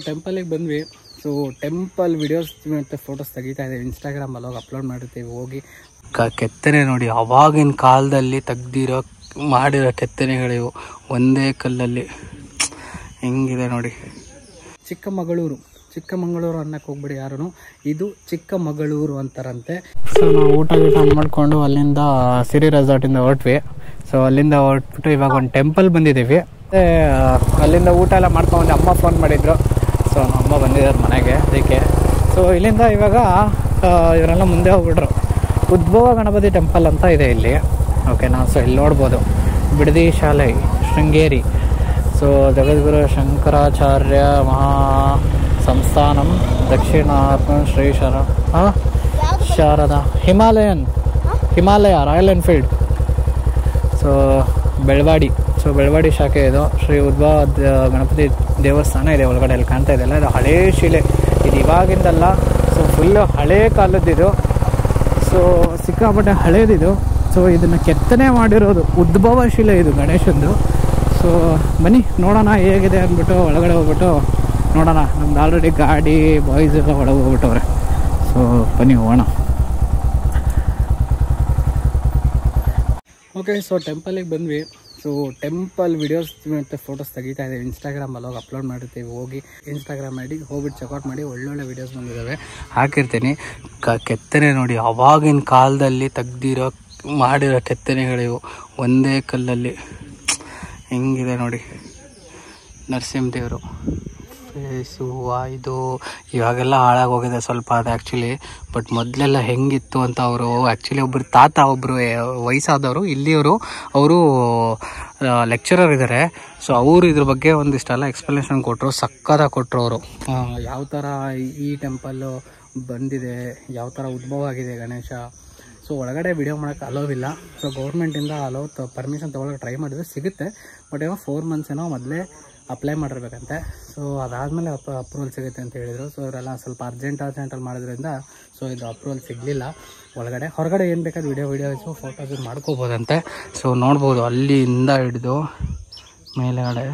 ಟೆಂಪಲಿಗೆ ಬಂದ್ವಿ. So temple videos ಮತ್ತು photos ತೆಗಿತಾ ಇದ್ದೀವಿ, ಇನ್ಸ್ಟಾಗ್ರಾಮಲ್ಲಿ ಹೋಗಿ ಅಪ್ಲೋಡ್ ಮಾಡಿರ್ತೀವಿ. ಹೋಗಿ ಕೆತ್ತನೆ ನೋಡಿ, ಅವಾಗಿನ ಕಾಲದಲ್ಲಿ ಮಾಡಿರೋ ಕೆತ್ತನೆಗಳಿವು, ಒಂದೇ ಕಲ್ಲಲ್ಲಿ ಹೆಂಗಿದೆ ನೋಡಿ. ಚಿಕ್ಕಮಗಳೂರು ಅನ್ನಕ್ಕೆ ಹೋಗ್ಬಿಡಿ ಯಾರು, ಇದು ಚಿಕ್ಕಮಗಳೂರು ಅಂತಾರಂತೆ. ಸೊ ನಾವು ಊಟ ಮಾಡ್ಕೊಂಡು ಅಲ್ಲಿಂದ ಸಿರಿ ರೆಸಾರ್ಟಿಂದ ಹೊರಟ್ವಿ. ಸೊ ಅಲ್ಲಿಂದ ಹೊರಟ್ಬಿಟ್ಟು ಇವಾಗ ಒಂದು ಟೆಂಪಲ್ ಬಂದಿದ್ದೀವಿ. ಅಲ್ಲಿಂದ ಊಟ ಎಲ್ಲ ಮಾಡ್ಕೊಂಡು ಅಮ್ಮ ಫೋನ್ ಮಾಡಿದ್ರು. ಸೊ ನಮ್ಮ ಅಮ್ಮ ಬಂದಿದ್ದಾರೆ ಮನೆಗೆ, ಅದಕ್ಕೆ. ಸೊ ಇಲ್ಲಿಂದ ಇವಾಗ ಇವರೆಲ್ಲ ಮುಂದೆ ಹೋಗ್ಬಿಟ್ರು. ಉದ್ಭವ ಗಣಪತಿ ಟೆಂಪಲ್ ಅಂತ ಇದೆ ಇಲ್ಲಿ, ಓಕೆನಾ. ಸೊ ಇಲ್ಲಿ ನೋಡ್ಬೋದು ಬಿಡದಿ ಶಾಲೆ Sringeri. So Jagadguru Shankaracharya Maha Samsthanam Dakshinartha Shri Sharada Himalaya Royal Enfield. So Belavadi ಶಾಖೆ ಇದು. ಶ್ರೀ ಉದ್ಭವ ಗಣಪತಿ ದೇವಸ್ಥಾನ ಇದೆ ಒಳಗಡೆ, ಅಲ್ಲಿ ಕಾಣ್ತಾ ಇದೆಯಲ್ಲ, ಇದು ಹಳೇ ಶಿಲೆ, ಇದು ಇವಾಗಿಂದಲ್ಲ. ಸೊ ಫುಲ್ಲು ಹಳೇ ಕಾಲದ್ದಿದು. ಸೊ ಸಿಕ್ಕಾಪಟ್ಟೆ ಹಳೇದಿದು. ಸೊ ಇದನ್ನು ಕೆತ್ತನೆ ಮಾಡಿರೋದು ಉದ್ಭವ ಶಿಲೆ ಇದು ಗಣೇಶಂದು. ಸೊ ಬನ್ನಿ ನೋಡೋಣ ಹೇಗಿದೆ ಅಂದ್ಬಿಟ್ಟು ಒಳಗಡೆ ಹೋಗ್ಬಿಟ್ಟು ನೋಡೋಣ. ನಮ್ದು ಆಲ್ರೆಡಿ ಗಾಡಿ ಬಾಯ್ಸ್ ಎಲ್ಲ ಒಳಗೆ ಹೋಗ್ಬಿಟ್ಟವ್ರೆ. ಸೊ ಬನ್ನಿ ಹೋಗೋಣ. ಓಕೆ, ಸೊ ಟೆಂಪಲಿಗೆ ಬಂದ್ವಿ. ಸೊ ಟೆಂಪಲ್ ವಿಡಿಯೋಸ್ ಮತ್ತು ಫೋಟೋಸ್ ತೆಗಿತಾ ಇದ್ದೀವಿ, ಇನ್ಸ್ಟಾಗ್ರಾಮಲ್ಲಿ ಹೋಗಿ ಅಪ್ಲೋಡ್ ಮಾಡಿರ್ತೀವಿ. ಹೋಗಿ ಇನ್ಸ್ಟಾಗ್ರಾಮ್ ಐಡಿಗೆ ಹೋಗ್ಬಿಟ್ಟು ಚೆಕ್ಔಟ್ ಮಾಡಿ, ಒಳ್ಳೊಳ್ಳೆ ವೀಡಿಯೋಸ್ ಬಂದಿದ್ದಾವೆ, ಹಾಕಿರ್ತೀನಿ. ಕೆತ್ತನೆ ನೋಡಿ, ಅವಾಗಿನ ಕಾಲದಲ್ಲಿ ಮಾಡಿರೋ ಕೆತ್ತನೆಗಳಿವು, ಒಂದೇ ಕಲ್ಲಲ್ಲಿ ಹೆಂಗಿದೆ ನೋಡಿ. ನರಸಿಂಹದೇವರು ಫೇಸು ಇದು ಇವಾಗೆಲ್ಲ ಹಾಳಾಗೋಗಿದೆ ಸ್ವಲ್ಪ ಅದು ಆ್ಯಕ್ಚುಲಿ. ಬಟ್ ಮೊದಲೆಲ್ಲ ಹೆಂಗಿತ್ತು ಅಂತ ಅವರು ಆ್ಯಕ್ಚುಲಿ ಒಬ್ಬರು ವಯಸ್ಸಾದವರು ಇಲ್ಲಿಯವರು, ಅವರು ಲೆಕ್ಚರರ್ ಇದ್ದಾರೆ. ಸೊ ಅವರು ಇದ್ರ ಬಗ್ಗೆ ಒಂದಿಷ್ಟೆಲ್ಲ ಎಕ್ಸ್ಪ್ಲನೇಷನ್ ಕೊಟ್ಟರು, ಸಕ್ಕತ್ತಾಗಿ ಕೊಟ್ಟರು ಅವರು. ಯಾವ ಥರ ಈ ಟೆಂಪಲ್ಲು ಬಂದಿದೆ, ಯಾವ ಥರ ಉದ್ಭವ ಆಗಿದೆ ಗಣೇಶ. ಸೊ ಒಳಗಡೆ ವಿಡಿಯೋ ಮಾಡೋಕ್ಕೆ ಅಲೋವಿಲ್ಲ. ಸೊ ಗೌರ್ಮೆಂಟಿಂದ ಪರ್ಮಿಷನ್ ತೊಗೊಳಕ್ಕೆ ಟ್ರೈ ಮಾಡಿದ್ರೆ ಸಿಗುತ್ತೆ. ಬಟ್ ಏನೋ 4 months ಏನೋ ಮೊದಲೇ ಅಪ್ಲೈ ಮಾಡಿರ್ಬೇಕಂತೆ. ಸೊ ಅದಾದಮೇಲೆ ಅಪ್ರೂವಲ್ ಸಿಗುತ್ತೆ ಅಂತ ಹೇಳಿದರು. ಸೊ ಇವರೆಲ್ಲ ಸ್ವಲ್ಪ ಅರ್ಜೆಂಟಲ್ಲಿ ಮಾಡೋದ್ರಿಂದ ಸೊ ಇದು ಅಪ್ರೂವಲ್ ಸಿಗಲಿಲ್ಲ. ಹೊರಗಡೆ ಏನು ಬೇಕಾದ್ರೆ ವಿಡಿಯೋಸು ಫೋಟೋಸು ಮಾಡ್ಕೋಬೋದಂತೆ. ಸೊ ನೋಡ್ಬೋದು ಅಲ್ಲಿಂದ ಹಿಡಿದು ಮೇಲೆಗಡೆ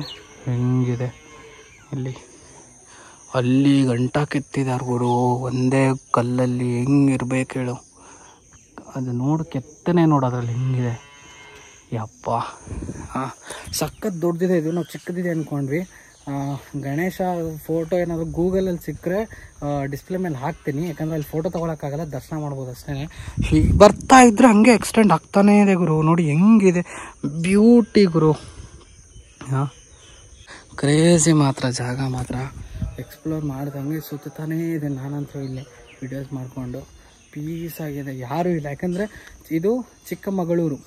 ಹೆಂಗಿದೆ, ಅಲ್ಲಿ ಗಂಟ ಕೆತ್ತಿದಾರೆ ಗುರು, ಒಂದೇ ಕಲ್ಲಲ್ಲಿ. ಹೆಂಗಿರ್ಬೇಕು ಹೇಳು, ಅದು ನೋಡು, ಕೆತ್ತನೆ ನೋಡು ಅದರಲ್ಲಿ ಹೆಂಗಿದೆ. ಯಪ್ಪ ಸಖತ್ ದೊಡ್ಡದಿದೆ ಇದು. ನಾವು ಚಿಕ್ಕದಿದೆ ಅಂದ್ಕೊಂಡ್ವಿ. ಗಣೇಶ ಫೋಟೋ ಏನಾದರೂ ಗೂಗಲಲ್ಲಿ ಸಿಕ್ಕರೆ ಡಿಸ್ಪ್ಲೇ ಮೇಲೆ ಹಾಕ್ತೀನಿ, ಯಾಕಂದರೆ ಅಲ್ಲಿ ಫೋಟೋ ತೊಗೊಳಕ್ಕಾಗಲ್ಲ, ದರ್ಶನ ಮಾಡ್ಬೋದು ಅಷ್ಟೇ. ಬರ್ತಾ ಇದ್ರೆ ಹಂಗೆ ಎಕ್ಸ್ಟೆಂಡ್ ಆಗ್ತಾನೇ ಇದೆ ಗುರು. ನೋಡಿ ಹೆಂಗಿದೆ, ಬ್ಯೂಟಿ ಗುರು. ಕ್ರೇಜಿ ಮಾತ್ರ, ಜಾಗ ಮಾತ್ರ ಎಕ್ಸ್ಪ್ಲೋರ್ ಮಾಡ್ದಂಗೆ ಸುತ್ತಾನೇ ಇದೆ. ನಾನಂತೂ ಇಲ್ಲಿ ವಿಡಿಯೋಸ್ ಮಾಡಿಕೊಂಡು ಪೀಸ್ ಆಗಿದೆ, ಯಾರೂ ಇಲ್ಲ. ಯಾಕಂದರೆ ಇದು ಚಿಕ್ಕಮಗಳೂರು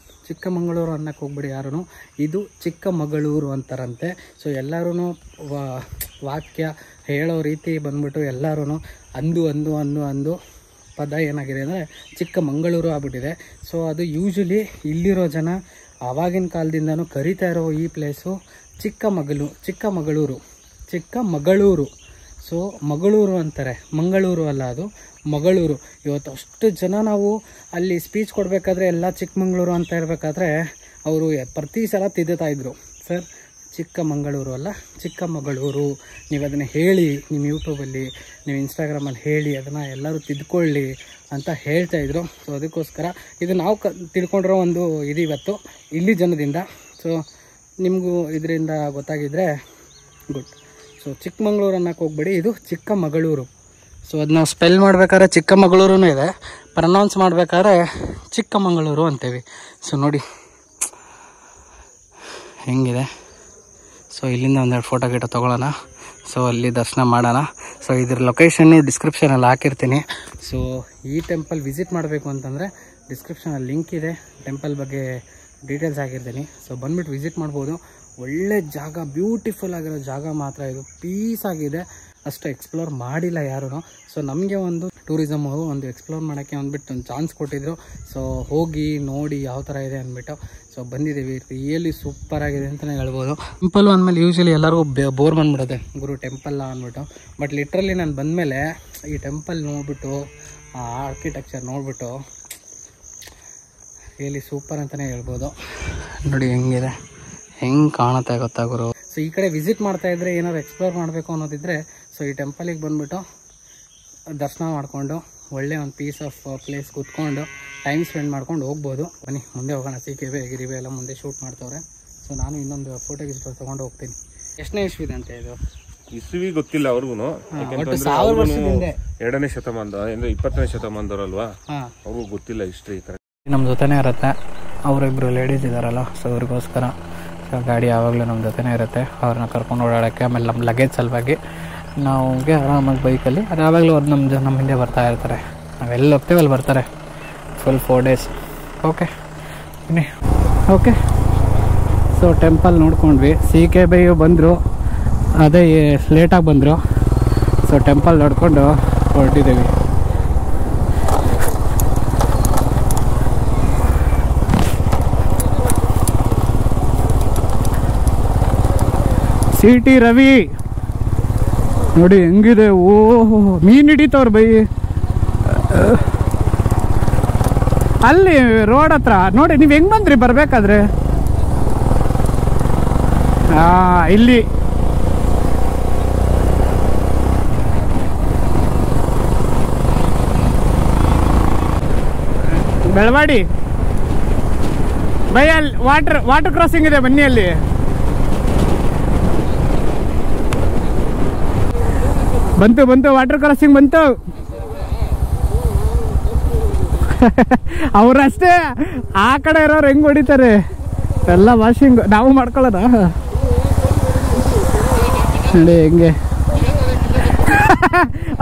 ಅನ್ನಕ್ಕೆ ಹೋಗ್ಬಿಡಿ ಯಾರು, ಇದು ಚಿಕ್ಕಮಗಳೂರು ಅಂತಾರಂತೆ. ಸೊ ಎಲ್ಲರೂ ವಾಕ್ಯ ಹೇಳೋ ರೀತಿ ಬಂದ್ಬಿಟ್ಟು ಎಲ್ಲರೂ ಅಂದು ಪದ ಏನಾಗಿದೆ ಅಂದರೆ ಚಿಕ್ಕಮಗಳೂರು ಆಗ್ಬಿಟ್ಟಿದೆ. ಸೊ ಅದು ಯೂಶ್ವಲಿ ಇಲ್ಲಿರೋ ಜನ ಆವಾಗಿನ ಕಾಲದಿಂದನೂ ಕರಿತಾ ಇರೋ ಈ ಪ್ಲೇಸು ಚಿಕ್ಕಮಗಳೂರು. ಸೊ ಮಗಳೂರು ಅಂತಾರೆ, ಮಂಗಳೂರು ಅಲ್ಲ, ಅದು ಮಗಳೂರು. ಇವತ್ತು ಅಷ್ಟು ಜನ ನಾವು ಅಲ್ಲಿ ಸ್ಪೀಚ್ ಕೊಡಬೇಕಾದ್ರೆ ಎಲ್ಲ ಚಿಕ್ಕಮಗಳೂರು ಅಂತ ಇರಬೇಕಾದ್ರೆ ಅವರು ಪ್ರತಿ ಸಲ ತಿದ್ದುತ್ತಾ ಸರ್ ಚಿಕ್ಕಮಗಳೂರು ಅಲ್ಲ ಚಿಕ್ಕಮಗಳೂರು, ನೀವು ಅದನ್ನು ಹೇಳಿ, ನಿಮ್ಮ ಯೂಟ್ಯೂಬಲ್ಲಿ ನೀವು ಇನ್ಸ್ಟಾಗ್ರಾಮಲ್ಲಿ ಹೇಳಿ, ಅದನ್ನು ಎಲ್ಲರೂ ತಿದ್ಕೊಳ್ಳಿ ಅಂತ ಹೇಳ್ತಾಯಿದ್ರು. ಸೊ ಅದಕ್ಕೋಸ್ಕರ ಇದು ನಾವು ತಿಳ್ಕೊಂಡಿರೋ ಒಂದು ಇದು ಇವತ್ತು ಇಲ್ಲಿ ಜನದಿಂದ. ಸೊ ನಿಮಗೂ ಇದರಿಂದ ಗೊತ್ತಾಗಿದ್ದರೆ ಗುಡ್. ಸೊ ಚಿಕ್ಕಮಗಳೂರು ಅನ್ನಕ್ಕೆ ಹೋಗ್ಬೇಡಿ, ಇದು ಚಿಕ್ಕಮಗಳೂರು. ಸೊ ಅದು ನಾವು ಸ್ಪೆಲ್ ಮಾಡ್ಬೇಕಾದ್ರೆ ಚಿಕ್ಕಮಗಳೂರು ಇದೆ, ಪ್ರನೌನ್ಸ್ ಮಾಡಬೇಕಾದ್ರೆ ಚಿಕ್ಕಮಗಳೂರು ಅಂತೀವಿ. ಸೊ ನೋಡಿ ಹೆಂಗಿದೆ. ಸೊ ಇಲ್ಲಿಂದ ಒಂದೆರಡು ಫೋಟೋ ತೊಗೊಳ್ಳೋಣ. ಸೊ ಅಲ್ಲಿ ದರ್ಶನ ಮಾಡೋಣ. ಸೊ ಇದ್ರ ಲೊಕೇಶನ್ನು ಡಿಸ್ಕ್ರಿಪ್ಷನಲ್ಲಿ ಹಾಕಿರ್ತೀನಿ. ಸೊ ಈ ಟೆಂಪಲ್ ವಿಸಿಟ್ ಮಾಡಬೇಕು ಅಂತಂದರೆ ಡಿಸ್ಕ್ರಿಪ್ಷನಲ್ಲಿ ಲಿಂಕ್ ಇದೆ, ಟೆಂಪಲ್ ಬಗ್ಗೆ ಡೀಟೇಲ್ಸ್ ಹಾಕಿರ್ತೀನಿ. ಸೊ ಬಂದುಬಿಟ್ಟು ವಿಸಿಟ್ ಮಾಡ್ಬೋದು. ಒಳ್ಳೆ ಜಾಗ, ಬ್ಯೂಟಿಫುಲ್ ಆಗಿರೋ ಜಾಗ ಮಾತ್ರ ಇದು, ಪೀಸ್ ಆಗಿದೆ. ಅಷ್ಟು ಎಕ್ಸ್ಪ್ಲೋರ್ ಮಾಡಿಲ್ಲ ಯಾರೂ. ಸೊ ನಮಗೆ ಒಂದು ಟೂರಿಸಮ್ ಅವರು ಒಂದು ಎಕ್ಸ್ಪ್ಲೋರ್ ಮಾಡೋಕ್ಕೆ ಒಂದು ಚಾನ್ಸ್ ಕೊಟ್ಟಿದ್ರು. ಸೊ ಹೋಗಿ ನೋಡಿ ಯಾವ ಥರ ಇದೆ ಅಂದ್ಬಿಟ್ಟು ಸೊ ಬಂದಿದ್ದೀವಿ. ರಿಯಲಿ ಸೂಪರಾಗಿದೆ ಅಂತಲೇ ಹೇಳ್ಬೋದು. ಟೆಂಪಲ್ ಅಂದಮೇಲೆ ಯೂಶ್ವಲಿ ಎಲ್ಲರಿಗೂ ಬೋರ್ ಬಂದ್ಬಿಡುತ್ತೆ, ಗುರು ಟೆಂಪಲ್ಲ ಅಂದ್ಬಿಟ್ಟು. ಬಟ್ ಲಿಟ್ರಲಿ ನಾನು ಬಂದಮೇಲೆ ಈ ಟೆಂಪಲ್ ನೋಡಿಬಿಟ್ಟು, ಆ ಆರ್ಕಿಟೆಕ್ಚರ್ ನೋಡಿಬಿಟ್ಟು ರಿಯಲಿ ಸೂಪರ್ ಅಂತಲೇ ಹೇಳ್ಬೋದು. ನೋಡಿ ಹೆಂಗಿದೆ, ಹೆಂಗೆ ಕಾಣುತ್ತೆ ಗೊತ್ತಾ ಗುರು. ಸೊ ಈ ಕಡೆ ವಿಸಿಟ್ ಮಾಡ್ತಾ ಇದ್ರೆ, ಏನಾದ್ರು ಎಕ್ಸ್ಪ್ಲೋರ್ ಮಾಡಬೇಕು ಅನ್ನೋದಿದ್ರೆ ಈ ಟೆಂಪಲಿಗೆ ಬಂದುಬಿಟ್ಟು ದರ್ಶನ ಮಾಡಿಕೊಂಡು ಒಳ್ಳೆ ಒಂದು ಪೀಸ್ ಆಫ್ ಪ್ಲೇಸ್ ಕೂತ್ಕೊಂಡು ಟೈಮ್ ಸ್ಪೆಂಡ್ ಮಾಡ್ಕೊಂಡು ಹೋಗ್ಬೋದು. ಬನ್ನಿ ಮುಂದೆ ಹೋಗೋಣ. CKB ಗಿರಿಬೆ ಎಲ್ಲ ಮುಂದೆ ಶೂಟ್ ಮಾಡ್ತವ್ರೆ. ಸೊ ನಾನು ಇನ್ನೊಂದು ಫೋಟೋ ಗಿಸ್ಟೋ ತೊಗೊಂಡು ಹೋಗ್ತೀನಿ. ಎಷ್ಟನೇ ಇಸ್ವಿದೆ ಅಂತ ಇದು? ಇಸ್ವಿ ಗೊತ್ತಿಲ್ಲ ಅವ್ರಿಗೂ, 2ನೇ ಶತಮಾನದ 20ನೇ ಶತಮಾನದವರಲ್ವಾ, ಅವ್ರಿಗೂ ಗೊತ್ತಿಲ್ಲ ಹಿಸ್ಟ್ರಿ. ನಮ್ಮ ಜೊತೆನೇ ಇರುತ್ತೆ. ಅವರಿಬ್ರು ಲೇಡೀಸ್ ಇದ್ದಾರಲ್ಲ, ಸೊ ಅವ್ರಿಗೋಸ್ಕರ ಗಾಡಿ ಯಾವಾಗಲೂ ನಮ್ಮ ಜೊತೆನೇ ಇರುತ್ತೆ. ಅವ್ರನ್ನ ಕರ್ಕೊಂಡು ಓಡಾಡೋಕ್ಕೆ. ಆಮೇಲೆ ನಮ್ಮ ಲಗೇಜ್ ಸಲುವಾಗಿ ನಾವುಗೆ ಆರಾಮಾಗಿ ಬೈಕಲ್ಲಿ ಅದು ಯಾವಾಗಲೂ ಅದು ನಮ್ಮ ಹಿಂದೆ ಬರ್ತಾ ಇರ್ತಾರೆ. ನಾವೆಲ್ಲ ಹೋಗ್ತೇವೆ ಅಲ್ಲಿ ಬರ್ತಾರೆ. Full 4 days. Okay. So temple ನೋಡ್ಕೊಂಡ್ವಿ. CKB ಬಂದರು, ಅದೇ ಲೇಟಾಗಿ ಬಂದರು. ಸೊ ಟೆಂಪಲ್ ನೋಡ್ಕೊಂಡು ಹೊರಟಿದ್ದೀವಿ. CT ರವಿ ನೋಡಿ ಹೆಂಗಿದೆ. ಓಹೋ, ಮೀನು ಹಿಡಿತವ್ರು ಬೈ ಅಲ್ಲಿ ರೋಡ್ ಹತ್ರ. ನೋಡಿ ನೀವು ಹೆಂಗ್ ಬಂದ್ರಿ ಬರ್ಬೇಕಾದ್ರೆ? ಇಲ್ಲಿ ಬೆಳವಾಡಿ ಬೈ, ಅಲ್ಲಿ ವಾಟರ್ ಕ್ರಾಸಿಂಗ್ ಇದೆ, ಬನ್ನಿ ಅಲ್ಲಿ. ಬಂತು ವಾಟರ್ ಕ್ರಾಸಿಂಗ್ ಬಂತು. ಅವ್ರಷ್ಟೇ, ಆ ಕಡೆ ಇರೋರು ಹೆಂಗ್ ಹೊಡಿತಾರೆ ಎಲ್ಲ ವಾಷಿಂಗ್. ನಾವು ಮಾಡ್ಕೊಳ್ಳೋದ ನೋಡಿ ಹೆಂಗೆ.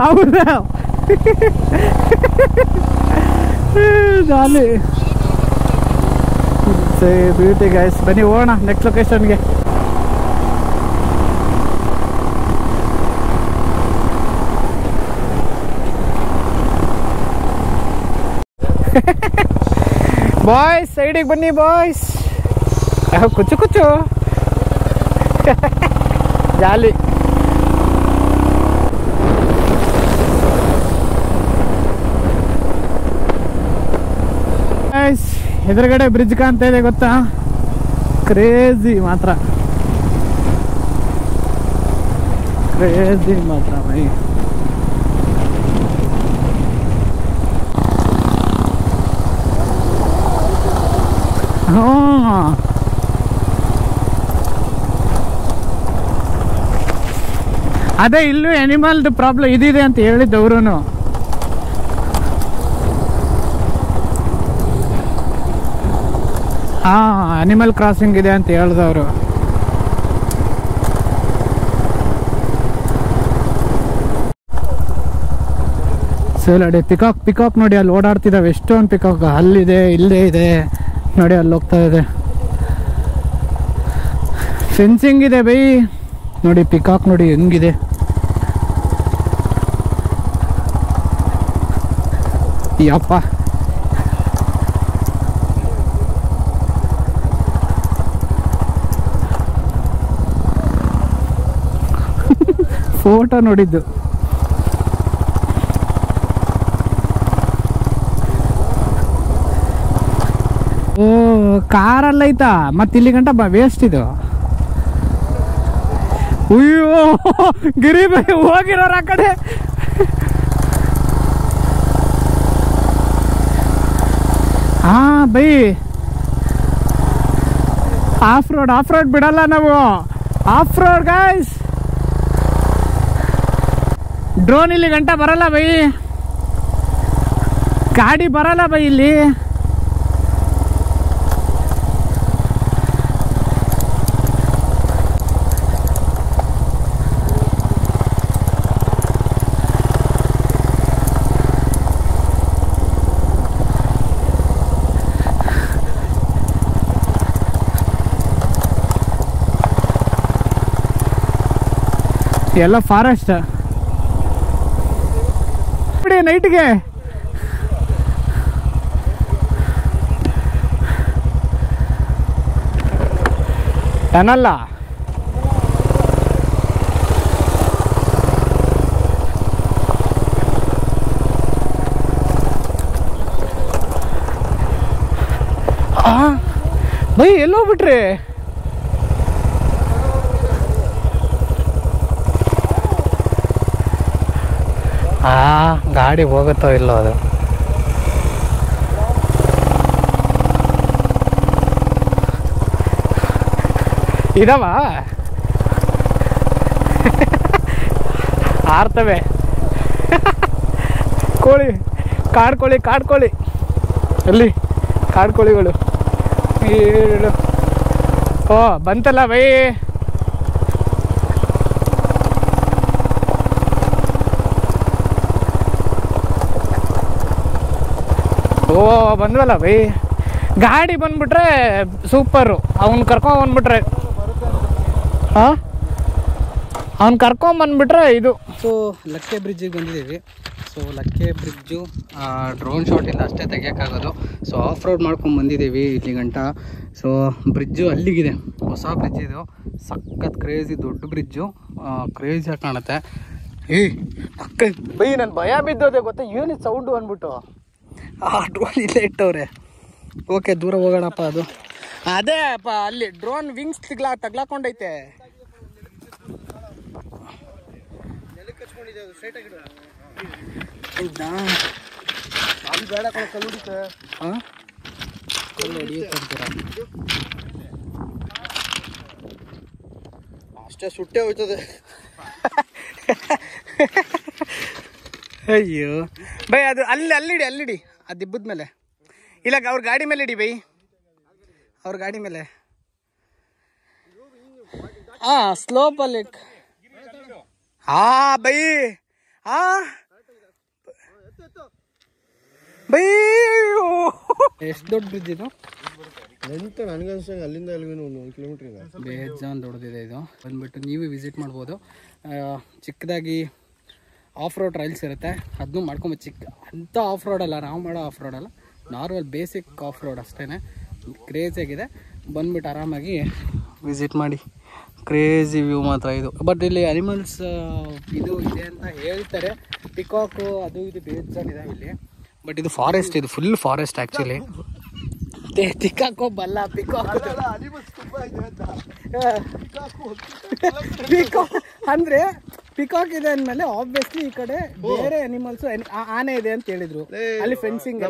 ಹೌದ ಜಾಲಿ. Beauty guys. ಬನ್ನಿ ಹೋಗೋಣ ನೆಕ್ಸ್ಟ್ ಲೊಕೇಶನ್ಗೆ. ಬಾಯ್ಸ್ ಸೈಡಿಗೆ ಬನ್ನಿ ಬಾಯ್ಸ್. ಕುಚ್ಚು ಜಾಲಿ. ಎದುರುಗಡೆ ಬ್ರಿಡ್ಜ್ ಕಾಣ್ತಾ ಇದೆ ಗೊತ್ತಾ? ಕ್ರೇಜಿ ಮಾತ್ರ ಬೈ. ಅದೇ ಇಲ್ಲೂ ಅನಿಮಲ್ದು ಪ್ರಾಬ್ಲಮ್ ಇದಿದೆ ಅಂತ ಹೇಳಿದ್ದವ್ರು. ಅನಿಮಲ್ ಕ್ರಾಸಿಂಗ್ ಇದೆ ಅಂತ ಹೇಳಿದವರು. ನೋಡಿ ಪಿಕಾಕ್ ನೋಡಿ ಅಲ್ಲಿ ಓಡಾಡ್ತಿದ್ದಾವೆ. ಎಷ್ಟೊಂದು ಪಿಕಾಕ್ ಅಲ್ಲಿದೆ, ಇಲ್ಲೇ ಇದೆ ನೋಡಿ, ಅಲ್ಲಿ ಹೋಗ್ತಾ ಇದೆ. ಫೆನ್ಸಿಂಗ್ ಇದೆ ಬೈ. ನೋಡಿ ಪಿಕಾಕ್ ನೋಡಿ ಹೆಂಗಿದೆ. ಯಪ್ಪ ಫೋಟೋ ನೋಡಿದ್ದು. ಓ ಕಾರಲ್ಲ ಐತಾ, ಮತ್ತೆ ಇಲ್ಲಿ ಗಂಟ ವೇಸ್ಟ್ ಇದು. ಅಯ್ಯೋ ಗಿರಿ ಬೈ ಹೋಗಿರೋರು ಆ ಕಡೆ. ಬೈ ಆಫ್ ರೋಡ್ ಬಿಡಲ್ಲ ನಾವು. Of road guys. ಡ್ರೋನ್ ಇಲ್ಲಿ ಗಂಟ ಬರಲ್ಲ ಬೈ, ಗಾಡಿ ಬರಲ್ಲ ಬೈ ಇಲ್ಲಿ. ಎಲ್ಲ ಫಾರೆಸ್ಟ್ ಬಿಡಿ ನೈಟ್ಗೆ. ಟನಲ್ಲ ಬೈ ಎಲ್ಲೋಗ್ಬಿಟ್ರಿ? ಗಾಡಿ ಹೋಗುತ್ತೋ ಇಲ್ಲೋ ಅದು. ಇದಾವ ಆರ್ತವೆ ಕೋಳಿ, ಕಾಡ್ಕೋಳಿ ಅಲ್ಲಿ ಕಾಡ್ಕೋಳಿಗಳು. ಓ ಬಂತಲ್ಲ ಬೈ. O ಬಂದ್ವಲ್ಲ by. ಗಾಡಿ ಬಂದ್ಬಿಟ್ರೆ ಸೂಪರು. ಅವ್ನು ಕರ್ಕೊಂಬಂದ್ಬಿಟ್ರೆ ಅವ್ನು ಕರ್ಕೊಂಬಂದ್ಬಿಟ್ರೆ ಇದು. ಸೊ ಲಕ್ಕೆ ಬ್ರಿಡ್ಜಿಗೆ ಬಂದಿದ್ದೀವಿ. ಸೊ ಲಕ್ಕೆ ಬ್ರಿಡ್ಜು ಡ್ರೋನ್ ಶಾಟಿಂದ ಅಷ್ಟೇ ತೆಗಿಯೋಕ್ಕಾಗೋದು. ಸೊ ಆಫ್ ರೋಡ್ ಮಾಡ್ಕೊಂಡು ಬಂದಿದ್ದೀವಿ ಇಲ್ಲಿ ಗಂಟ. ಸೊ ಬ್ರಿಡ್ಜು ಅಲ್ಲಿಗಿದೆ, ಹೊಸ ಬ್ರಿಡ್ಜ್ ಇದು. ಸಖತ್ ಕ್ರೇಜಿ ದೊಡ್ಡ ಬ್ರಿಡ್ಜು, ಕ್ರೇಜಿಯಾಗಿ ಕಾಣುತ್ತೆ. ಅಕ್ಕ ಬೈ ನಾನು ಭಯ ಬಿದ್ದೋದೆ ಗೊತ್ತಾ, ಏನಿದು ಸೌಂಡು ಅಂದ್ಬಿಟ್ಟು. ಡ್ರೋನ್ ಇಲ್ಲೇ ಇಟ್ಟವ್ರೆ. ಓಕೆ ದೂರ ಹೋಗೋಣಪ್ಪ. ಅದು ಅದೇ ಅಪ್ಪ ಅಲ್ಲಿ ಡ್ರೋನ್ ವಿಂಗ್ಸ್ ತಗ್ಲಾಕೊಂಡೈತೆ. ಅಷ್ಟೇ ಸುಟ್ಟೆ ಹೋಯ್ತದೆ. ಅಯ್ಯೋ ಬೈ ಅದು ಅಲ್ಲಿಡಿ ಅದು ದಿಬ್ಬದ ಮೇಲೆ. ಇಲ್ಲ ಅವ್ರ ಗಾಡಿ ಮೇಲೆ ಇಡಿ ಬೈ, ಅವ್ರ ಗಾಡಿ ಮೇಲೆ. ಸ್ಲೋಪಲ್ಲಿ ಬೈ ಬೈ. ಎಷ್ಟು ದೊಡ್ಡ ಬ್ರಿಡ್ಜ್ ಇದು ಅಂತ ನನಗನ್ಸಂಗೆ. ಅಲ್ಲಿಂದ ಅಲ್ಲಿಗೆ 1 ಕಿಲೋಮೀಟರ್ ಇದೆ. ಬೇಜಾನ್ ದೊಡ್ಡದಿದೆ ಇದು. ಬಂದ್ಬಿಟ್ಟು ನೀವು ವಿಸಿಟ್ ಮಾಡ್ಬೋದು. ಚಿಕ್ಕದಾಗಿ ಆಫ್ ರೋಡ್ ಟ್ರೈಲ್ಸ್ ಇರುತ್ತೆ, ಅದನ್ನು ಮಾಡ್ಕೊಂಬೋದು. ಅಂಥ ಆಫ್ ರೋಡ್ ಅಲ್ಲ, ನಾವು ಮಾಡೋ ಆಫ್ ರೋಡ್ ಅಲ್ಲ, ನಾರ್ಮಲ್ ಬೇಸಿಕ್ ಆಫ್ ರೋಡ್ ಅಷ್ಟೇ. ಕ್ರೇಜಿಯಾಗಿದೆ. ಬಂದ್ಬಿಟ್ಟು ಆರಾಮಾಗಿ ವಿಸಿಟ್ ಮಾಡಿ. ಕ್ರೇಜಿ ವ್ಯೂ ಮಾತ್ರ ಇದು. ಬಟ್ ಇಲ್ಲಿ ಅನಿಮಲ್ಸ್ ಇದು ಇದೆ ಅಂತ ಹೇಳ್ತಾರೆ. ಪಿಕಾಕು ಅದು ಇದು ಬೇಜಾನಿದೆ ಇಲ್ಲಿ. ಬಟ್ ಇದು ಫಾರೆಸ್ಟ್, ಇದು ಫುಲ್ ಫಾರೆಸ್ಟ್ ಆ್ಯಕ್ಚುಲಿ. ಪಿಕಾಕೋ ಬಲ್ಲ, ಪಿಕಾಕ್ ಅಂದರೆ ಪಿಕಾಕ್ ಇದೆ ಅಂದಮೇಲೆ ಆಬ್ವಿಯಸ್ಲಿ ಈ ಕಡೆ ಬೇರೆ ಅನಿಮಲ್ಸ್, ಆನೆ ಇದೆ ಅಂತ ಹೇಳಿದ್ರು. ಅಲ್ಲಿ ಫೆನ್ಸಿಂಗ್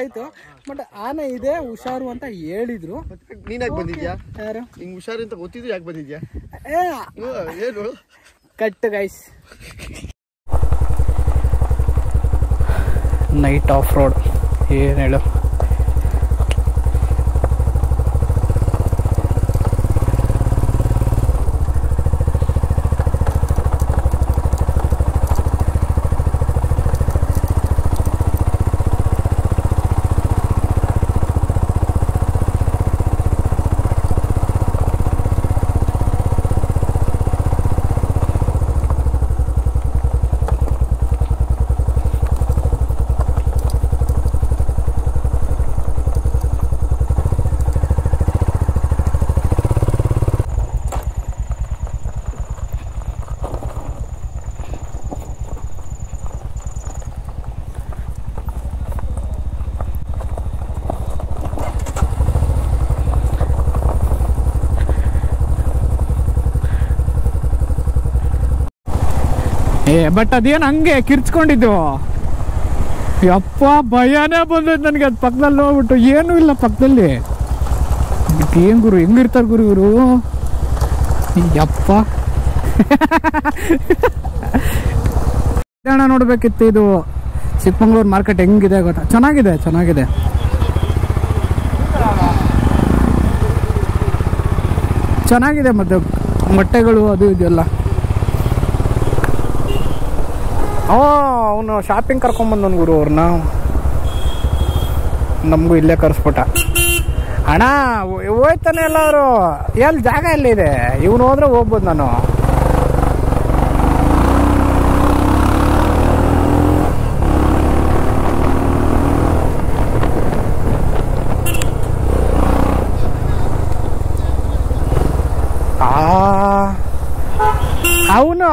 ಆಯ್ತು. ಬಟ್ ಆನೆ ಇದೆ ಹುಷಾರು ಅಂತ ಹೇಳಿದ್ರು. ನೀನ್ ಯಾಕೆ ಬಂದಿದ್ಯಾ? ಯಾರು ಹಿಂಗ್ ಹುಷಾರು ಅಂತ ಗೊತ್ತಿದ್ರು ಯಾಕೆ ಬಂದಿದ್ಯಾ? ಏನು cut guys. Knight of road ಏನು ಹೇಳು. ಬಟ್ ಅದೇನು ಹಂಗೆ ಕಿರ್ಚ್ಕೊಂಡಿದ್ದು. ಯಪ್ಪ ಭಯನೇ ಬಂದೈತೆ ನನಗೆ. ಅದು ಪಕ್ಕದಲ್ಲಿ ಹೋಗ್ಬಿಟ್ಟು ಏನೂ ಇಲ್ಲ ಪಕ್ಕದಲ್ಲಿ. ಏನು ಗುರು, ಹೆಂಗಿರ್ತಾರೆ ಗುರು ಇವರು. ಯಪ್ಪ ಹಣ ನೋಡ್ಬೇಕಿತ್ತು. ಇದು ಚಿಕ್ಕಮಂಗ್ಳೂರು ಮಾರ್ಕೆಟ್ ಹೆಂಗಿದೆ ಗೊತ್ತಾ? ಚೆನ್ನಾಗಿದೆ, ಚೆನ್ನಾಗಿದೆ. ಚೆನ್ನಾಗಿದೆ. ಮತ್ತು ಮೊಟ್ಟೆಗಳು ಅದು ಇದೆಲ್ಲ. ಅವನು ಶಾಪಿಂಗ್ ಕರ್ಕೊಂಬಂದನು ಗುರು ಅವ್ರನ್ನ. ನಮಗೂ ಇಲ್ಲೇ ಕರೆಸ್ಬಿಟ್ಟ. ಅಣ್ಣ ಹೋಯ್ತಾನೆ ಎಲ್ಲರು. ಎಲ್ಲಿ ಜಾಗ ಎಲ್ಲಿದೆ? ಇವನು ಹೋದ್ರೆ ಹೋಗ್ಬೋದು ನಾನು.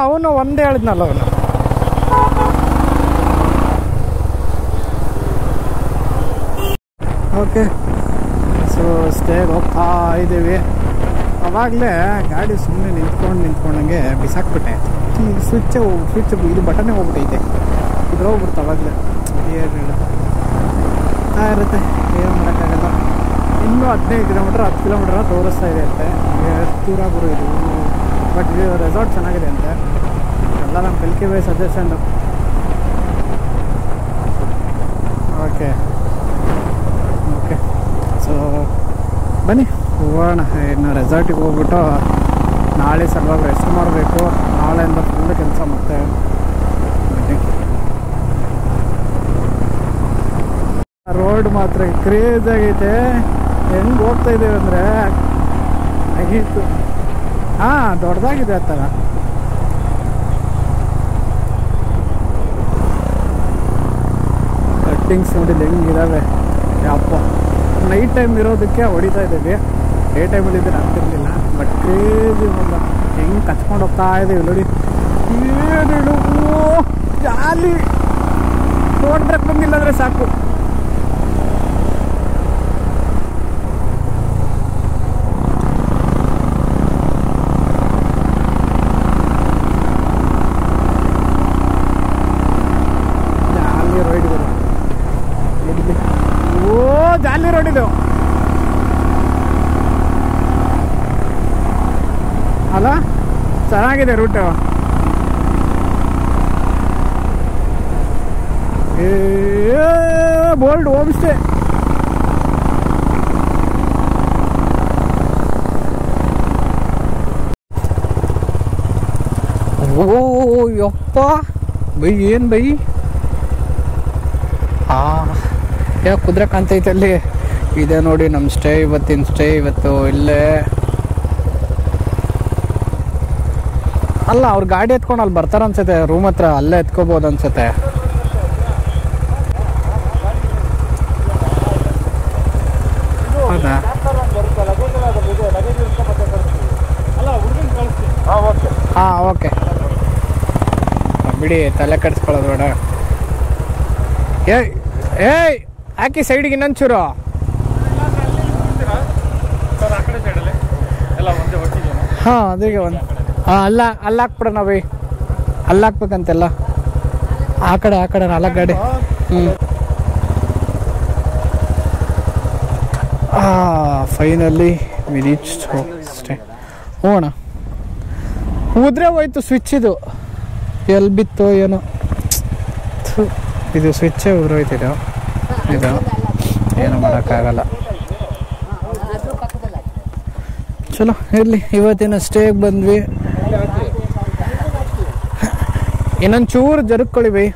ಅವನು ಒಂದೇ ಹೇಳಿದ್ನಲ್ಲ ಅವನು. ಓಕೆ, ಸೊ ಸ್ಟೇಗೆ ಹೋಗ್ತಾ ಇದ್ದೀವಿ. ಅವಾಗಲೇ ಗಾಡಿ ಸುಮ್ಮನೆ ನಿಂತ್ಕೊಂಡಂಗೆ ಬಿಸಾಕ್ಬಿಟ್ಟೆ. ಸ್ವಿಚ್ ಇದು ಬಟನ್ನೇ ಹೋಗ್ಬಿಟ್ಟೈತೆ. ಇದು ಹೋಗ್ಬಿಡ್ತು ಅವಾಗಲೇ. ಏನು ಇರುತ್ತೆ, ಏನು ಮಾಡೋಕ್ಕಾಗಲ್ಲ. ಇನ್ನೂ 15 ಕಿಲೋಮೀಟ್ರ್ 10 ಕಿಲೋಮೀಟ್ರ್ ತೋರಿಸ್ತಾ ಇದೆ ಅಂತೆ. ಎಷ್ಟು ದೂರ ಗುರು ಇದು. ಬಟ್ ಇದು ರೆಸಾರ್ಟ್ ಚೆನ್ನಾಗಿದೆ ಅಂತೆ. ಎಲ್ಲ ನಮ್ಮ ಕಲ್ಕಿ ಬೈ ಸಜೆಷನ್ನು. ಓಕೆ ಸೊ ಬನ್ನಿ ಹೋಗೋಣ. ಇನ್ನು ರೆಸಾರ್ಟಿಗೆ ಹೋಗ್ಬಿಟ್ಟು ನಾಳೆ ಸ್ವಲ್ಪ ರೆಸ್ಟ್ ಮಾಡಬೇಕು. ನಾಳೆಯಿಂದ ಫುಲ್ ಕೆಲಸ ಮತ್ತೆ. ರೋಡ್ ಮಾತ್ರ ಕ್ರೇಜ್ ಆಗೈತೆ. ಹೆಂಗೆ ಹೋಗ್ತಾ ಇದ್ದೇವೆ ಅಂದರೆ ಆಗಿತ್ತು. ಹಾಂ, ದೊಡ್ಡದಾಗಿದೆ ಆ ಥರ. ಕಟ್ಟಿಂಗ್ಸ್ ನೋಡಿಲ್ಲ ಹೆಂಗಿದಾವೆ ಯಪ್ಪ. ನೈಟ್ ಟೈಮ್ ಇರೋದಕ್ಕೆ ಹೊಡಿತಾ ಇದ್ದೀವಿ. ಡೇ ಟೈಮಲ್ಲಿ ಇದ್ರೆ ಆಗ್ತಿರ್ಲಿಲ್ಲ. ಬಟ್ ಕ್ರೇಜಿ ಬಂದ ಹೆಂಗೆ ಕಚ್ಕೊಂಡು ಹೋಗ್ತಾ ಇದ್ದೀವಿ ನೋಡಿ. ಏನೇಳು ಜಾಲಿ ನೋಡ್ಬೇಕು ಬಂದಿಲ್ಲ ಅಂದರೆ ಸಾಕು. ಜಾಲಿ ರೋಡ್ ಇದು. ಜಾಲಿ ರೋಡ್ ಇದು ಅಲ್ಲ, ಚೆನ್ನಾಗಿದೆ ರೂಟು. Bold home stay. ಓ ಯಪ್ಪ ಬೈ, ಏನು ಬೈ. ಯಾಕೆ ಕುದುರೆ ಕಾಣ್ತೈತೆ ಅಲ್ಲಿ. ಇದೆ ನೋಡಿ ನಮ್ಮ ಸ್ಟೇ. ಇವತ್ತಿನ ಸ್ಟೇ ಇವತ್ತು ಇಲ್ಲೇ. ಅಲ್ಲ, ಅವ್ರ ಗಾಡಿ ಎತ್ಕೊಂಡು ಅಲ್ಲಿ ಬರ್ತಾರ ಅನ್ಸುತ್ತೆ. ರೂಮ್ ಹತ್ರ ಅಲ್ಲೇ ಎತ್ಕೋಬೋದು ಅನ್ಸುತ್ತೆ. ಹೌದಾ? ಹಾಂ, ಓಕೆ ಬಿಡಿ, ತಲೆ ಕೆಡಿಸ್ಕೊಳ್ಳೋದು ಬೇಡ. ಏಯ್ ಹಾಕಿ ಸೈಡಿಗೆ ಇನ್ನೊಂಚೂರು. ಹಾಂ, ಅದಿಗೆ ಒಂದು. ಹಾಂ, ಅಲ್ಲಿ ಹಾಕ್ಬಿಡೋಣ ಬೈ. ಅಲ್ಲಿ ಹಾಕ್ಬೇಕಂತೆಲ್ಲ. ಆ ಕಡೆ 4 ಗಾಡಿ. ಫೈನಲಿ ವಿ ರೀಚ್ಡ್ ಅಷ್ಟೇ. ಹೋಗೋಣ. ಉದ್ರೆ ಹೋಯ್ತು ಸ್ವಿಚ್. ಇದು ಎಲ್ಲಿ ಬಿತ್ತೋ ಏನೋ. ಇದು ಸ್ವಿಚ್ಚೇ ಉದ್ರೋಯ್ತಿದ್ದು. ಇದು ಏನು ಮಾಡೋಕ್ಕಾಗಲ್ಲ. ಚಲೋ ಇರಲಿ. ಇವತ್ತಿನ ಸ್ಟೇಗೆ ಬಂದ್ವಿ. ಇನ್ನೊಂದು ಚೂರು ಜರುಗ್ಕೊಳ್ಳಿ ಬೈ.